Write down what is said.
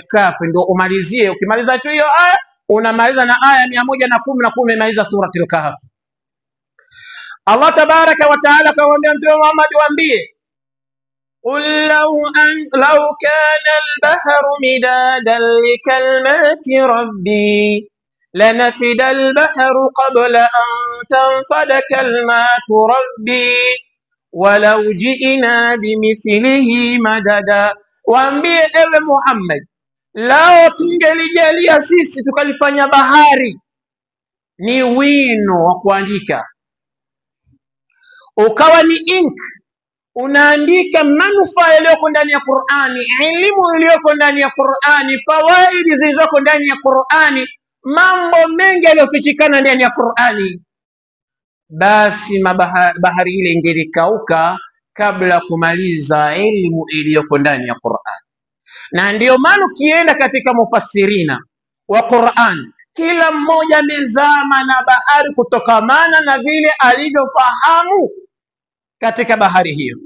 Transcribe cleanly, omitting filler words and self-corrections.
Kahfi ndio umalizie. Ukimaliza tu hiyo aya unamaliza na aya 110 umemaliza suratul Kahfi. Allah tabaraka wa taala kawaambia Mtume Muhammad, waambie قل لو كان البحر مدادا لكلمات ربي لنفد البحر قبل أن تنفد كلمات ربي ولو جئنا بمثله مددا. Waambie ewe Muhammad, lao tungelijalia sisi tukalifanya bahari ni wino wa kuandika, ukawa ni ink, unaandika manufaa yaliyoko ndani ya Qur'ani, elimu iliyoko ndani ya Qur'ani, fawaidi zilizoko ndani ya Qur'ani, mambo mengi yaliyofichikana ndani ya Qur'ani, basi bahari ile ingelikauka kabla kumaliza elimu iliyoko ndani ya Qur'an. Na ndiyo maana ukienda katika mufassirina wa Qur'an, kila mmoja amezama na bahari kutokamana na vile alivyofahamu katika bahari hiyo.